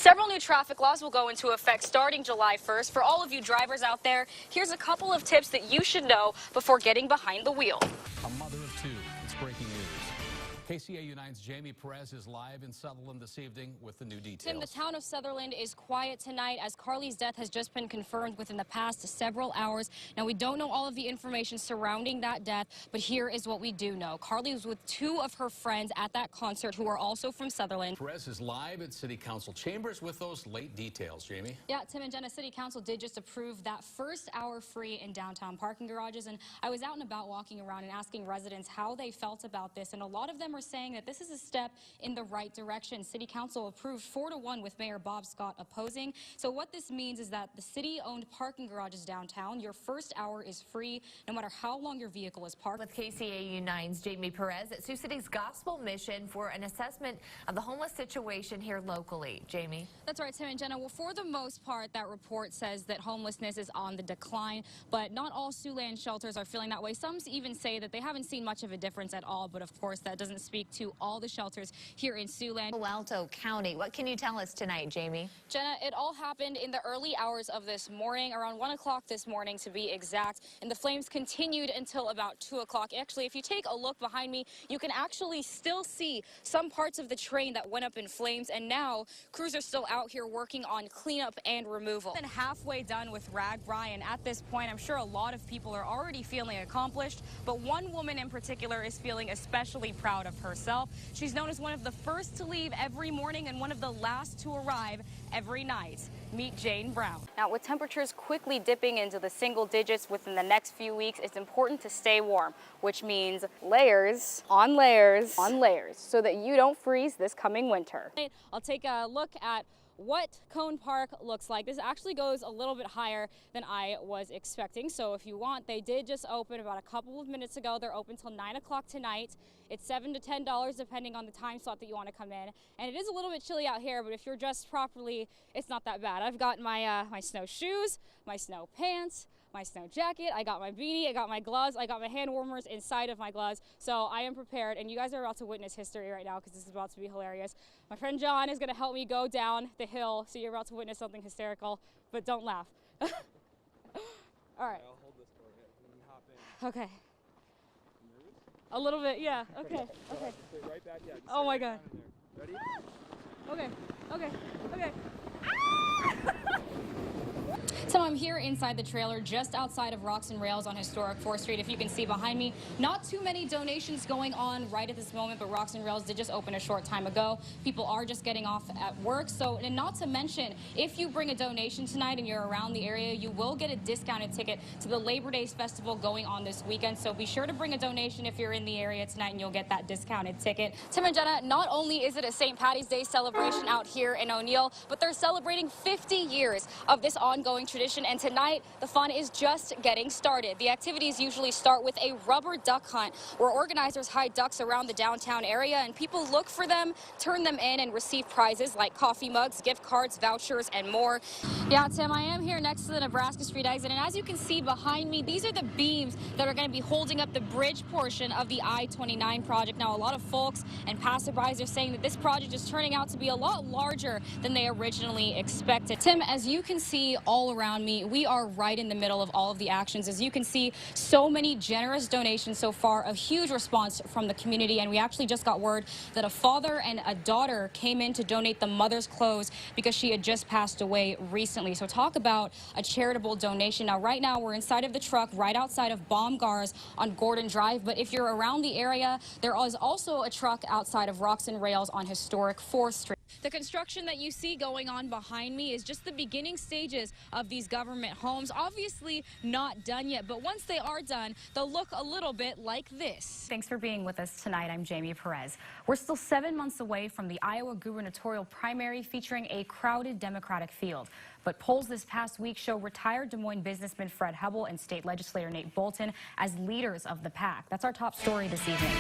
Several new traffic laws will go into effect starting July 1st. For all of you drivers out there, here's a couple of tips that you should know before getting behind the wheel. A mother of two. It's breaking news. KCAU 9's Jamie Perez is live in Sutherland this evening with the new details. Tim, the town of Sutherland is quiet tonight as Carly's death has just been confirmed within the past several hours. Now, we don't know all of the information surrounding that death, but here is what we do know. Carly was with two of her friends at that concert who are also from Sutherland. Perez is live at City Council chambers with those late details. Jamie? Yeah, Tim and Jenna, City Council did just approve that first hour free in downtown parking garages, and I was out and about walking around and asking residents how they felt about this, and a lot of them are saying that this is a step in the right direction. City Council approved 4-1 with Mayor Bob Scott opposing. So what this means is that the city-owned parking garages downtown, your first hour is free no matter how long your vehicle is parked. With KCAU 9's Jamie Perez at Sioux City's Gospel Mission for an assessment of the homeless situation here locally. Jamie? That's right, Tim and Jenna. Well, for the most part, that report says that homelessness is on the decline, but not all Siouxland shelters are feeling that way. Some even say that they haven't seen much of a difference at all, but of course that doesn't speak to all the shelters here in Siouxland. Palo Alto County. What can you tell us tonight, Jamie? Jenna, it all happened in the early hours of this morning, around 1 o'clock this morning to be exact, and the flames continued until about 2 o'clock. Actually, if you take a look behind me, you can actually still see some parts of the train that went up in flames, and now crews are still out here working on cleanup and removal. Been halfway done with RAGBRAI, and at this point, I'm sure a lot of people are already feeling accomplished, but one woman in particular is feeling especially proud of herself. She's known as one of the first to leave every morning and one of the last to arrive every night. Meet Jane Brown. Now, with temperatures quickly dipping into the single digits within the next few weeks, it's important to stay warm, which means layers on layers on layers so that you don't freeze this coming winter. I'll take a look at what Cone Park looks like. This actually goes a little bit higher than I was expecting. So if you want, they did just open about a couple of minutes ago. They're open till 9 o'clock tonight. It's $7 to $10 depending on the time slot that you want to come in. And it is a little bit chilly out here, but if you're dressed properly, it's not that bad. I've got my my snow shoes, my snow pants, my snow jacket, I got my beanie, I got my gloves, I got my hand warmers inside of my gloves, so I am prepared, and you guys are about to witness history right now because this is about to be hilarious. My friend John is going to help me go down the hill, so you're about to witness something hysterical, but don't laugh. All right. I'll hold this for you, and then hop in. Okay. A little bit, yeah, okay, okay. Stay right back, yeah. Oh my God. Ready? Okay, okay, okay. So I'm here inside the trailer just outside of Rocks and Rails on Historic 4th Street. If you can see behind me, not too many donations going on right at this moment, but Rocks and Rails did just open a short time ago. People are just getting off at work. So, and not to mention, if you bring a donation tonight and you're around the area, you will get a discounted ticket to the Labor Day Festival going on this weekend. So be sure to bring a donation if you're in the area tonight and you'll get that discounted ticket. Tim and Jenna, not only is it a St. Patty's Day celebration out here in O'Neill, but they're celebrating 50 years of this ongoing tradition. And tonight, the fun is just getting started. The activities usually start with a rubber duck hunt, where organizers hide ducks around the downtown area, and people look for them, turn them in, and receive prizes like coffee mugs, gift cards, vouchers, and more. Yeah, Tim, I am here next to the Nebraska Street exit, and as you can see behind me, these are the beams that are going to be holding up the bridge portion of the I-29 project. Now, a lot of folks and passerbys are saying that this project is turning out to be a lot larger than they originally expected. Tim, as you can see all around me, we are right in the middle of all of the actions. As you can see, so many generous donations so far, a huge response from the community, and we actually just got word that a father and a daughter came in to donate the mother's clothes because she had just passed away recently. So talk about a charitable donation. Now, right now, we're inside of the truck right outside of Baumgars on Gordon Drive, but if you're around the area, there is also a truck outside of Rocks and Rails on Historic 4th Street. The construction that you see going on behind me is just the beginning stages of these government homes. Obviously not done yet, but once they are done, they'll look a little bit like this. Thanks for being with us tonight. I'm Jamie Perez. We're still 7 months away from the Iowa gubernatorial primary featuring a crowded Democratic field. But polls this past week show retired Des Moines businessman Fred Hubble and state legislator Nate Bolton as leaders of the pack. That's our top story this evening.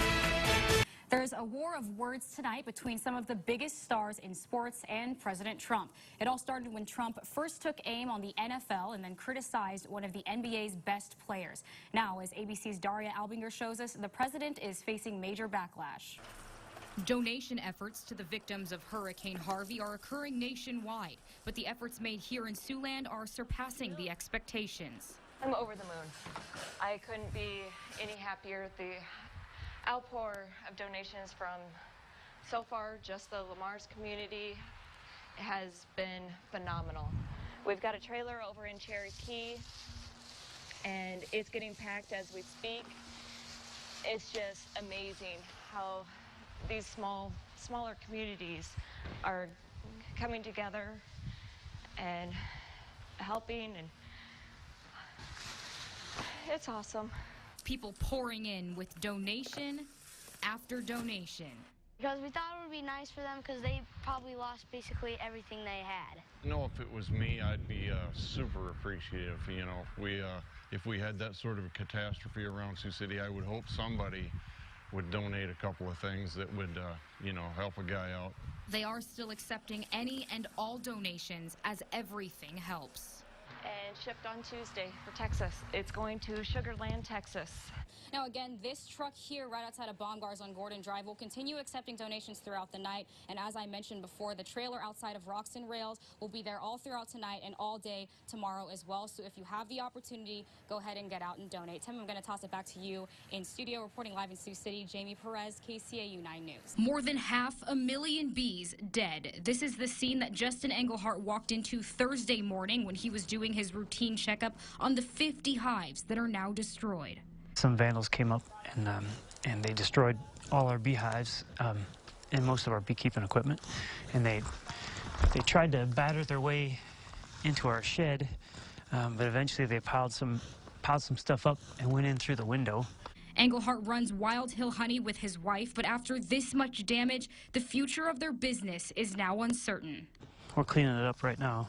There's a war of words tonight between some of the biggest stars in sports and President Trump. It all started when Trump first took aim on the NFL and then criticized one of the NBA's best players. Now, as ABC's Daria Albinger shows us, the president is facing major backlash. Donation efforts to the victims of Hurricane Harvey are occurring nationwide, but the efforts made here in Siouxland are surpassing the expectations. I'm over the moon. I couldn't be any happier. The outpour of donations from so far just the Lamar's community has been phenomenal. We've got a trailer over in Cherokee and it's getting packed as we speak. It's just amazing how these smaller communities are coming together and helping, and it's awesome. People pouring in with donation after donation. Because we thought it would be nice for them because they probably lost basically everything they had. You know, if it was me, I'd be super appreciative. You know, if we had that sort of a catastrophe around Sioux City, I would hope somebody would donate a couple of things that would, you know, help a guy out. They are still accepting any and all donations as everything helps. And shipped on Tuesday for Texas. It's going to Sugar Land, Texas. Now again, this truck here right outside of Baumgars on Gordon Drive will continue accepting donations throughout the night. And as I mentioned before, the trailer outside of Roxton Rails will be there all throughout tonight and all day tomorrow as well. So if you have the opportunity, go ahead and get out and donate. Tim, I'm going to toss it back to you in studio. Reporting live in Sioux City, Jamie Perez, KCAU 9 News. More than 500,000 bees dead. This is the scene that Justin Engelhart walked into Thursday morning when he was doing his routine checkup on the 50 hives that are now destroyed. Some vandals came up and they destroyed all our beehives and most of our beekeeping equipment. And they tried to batter their way into our shed, but eventually they piled some stuff up and went in through the window. Engelhart runs Wild Hill Honey with his wife, but after this much damage, the future of their business is now uncertain. We're cleaning it up right now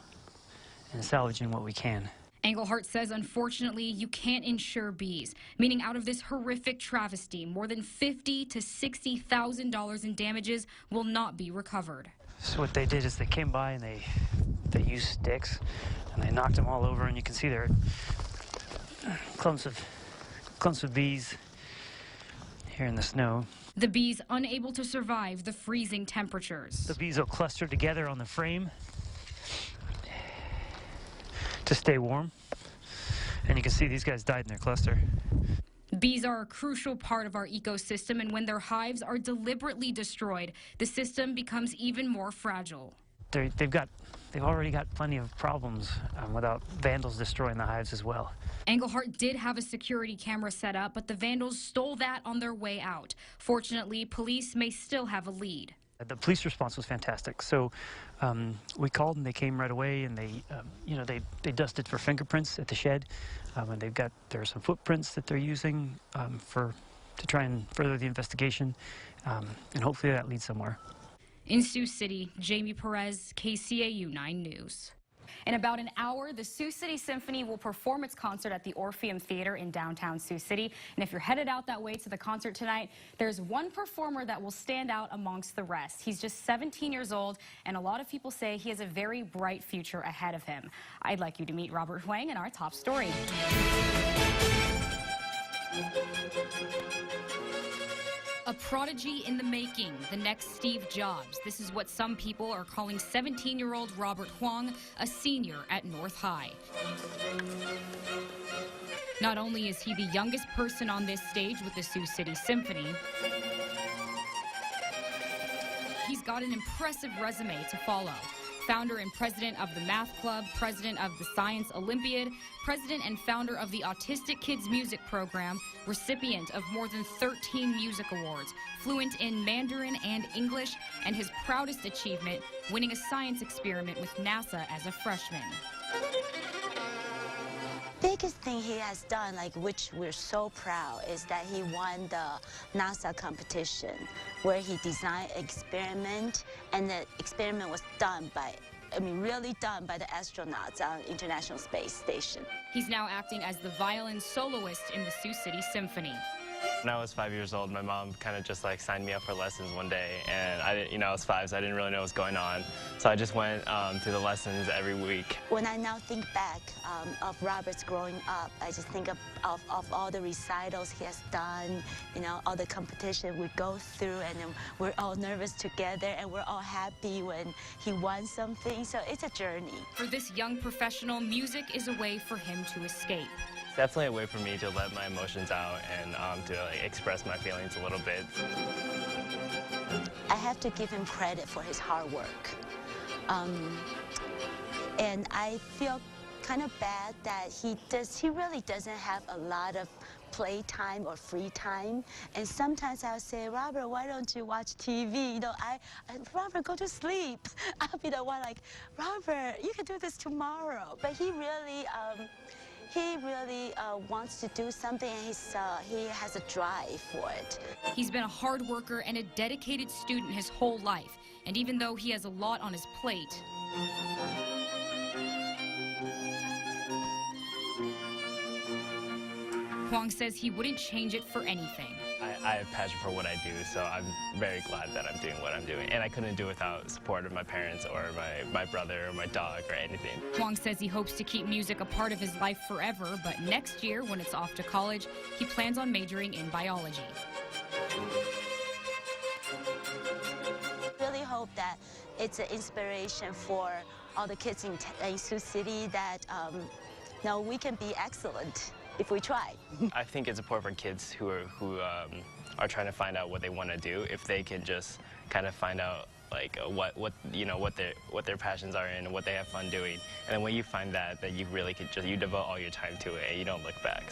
and salvaging what we can. Engelhart says, unfortunately, you can't insure bees, meaning out of this horrific travesty, more than $50,000 to $60,000 in damages will not be recovered. So what they did is they came by and they used sticks and they knocked them all over, and you can see there are clumps of bees here in the snow. The bees unable to survive the freezing temperatures. The bees will cluster together on the frame to stay warm, and you can see these guys died in their cluster. Bees are a crucial part of our ecosystem, and when their hives are deliberately destroyed, the system becomes even more fragile. They've already got plenty of problems without vandals destroying the hives as well. Engelhart did have a security camera set up, but the vandals stole that on their way out. Fortunately, police may still have a lead. The police response was fantastic. So we called and they came right away, and they dusted for fingerprints at the shed, and there are some footprints that they're using to try and further the investigation, and hopefully that leads somewhere. In Sioux City, Jamie Perez, KCAU 9 News. In about an hour, the Sioux City Symphony will perform its concert at the Orpheum Theater in downtown Sioux City. And if you're headed out that way to the concert tonight, there's one performer that will stand out amongst the rest. He's just 17 years old, and a lot of people say he has a very bright future ahead of him. I'd like you to meet Robert Huang in our top story. A prodigy in the making, the next Steve Jobs. This is what some people are calling 17-year-old Robert Huang, a senior at North High. Not only is he the youngest person on this stage with the Sioux City Symphony, he's got an impressive resume to follow. Founder and president of the Math Club, president of the Science Olympiad, president and founder of the Autistic Kids Music Program, recipient of more than 13 music awards, fluent in Mandarin and English, and his proudest achievement, winning a science experiment with NASA as a freshman. Biggest thing he has done, which we're so proud, is that he won the NASA competition where he designed an experiment, and the experiment was done by, really done by the astronauts on the International Space Station. He's now acting as the violin soloist in the Sioux City Symphony. When I was 5 years old, my mom kind of just like signed me up for lessons one day, and I didn't, I was 5, so I didn't really know what was going on. So I just went to the lessons every week. When I now think back of Robert's growing up, I just think of all the recitals he has done, all the competition we go through, and then we're all nervous together, and we're all happy when he won something. So it's a journey. For this young professional, music is a way for him to escape. It's definitely a way for me to let my emotions out and to like, express my feelings a little bit. I have to give him credit for his hard work. And I feel kind of bad that he really doesn't have a lot of playtime or free time. And sometimes I'll say, Robert, why don't you watch TV? Robert, go to sleep. I'll be the one like, Robert, you can do this tomorrow. But he really wants to do something, and he has a drive for it. He's been a hard worker and a dedicated student his whole life. And even though he has a lot on his plate, Huang says he wouldn't change it for anything. I have passion for what I do, so I'm very glad that I'm doing what I'm doing. And I couldn't do it without support of my parents or my brother or my dog or anything. Huang says he hopes to keep music a part of his life forever, but next year, when it's off to college, he plans on majoring in biology. I really hope that it's an inspiration for all the kids in Sioux City that we can be excellent if we try. I think it's important for kids who are trying to find out what they want to do, if they can just kind of find out like what their passions are and what they have fun doing. And then when you find that you really could you devote all your time to it and you don't look back.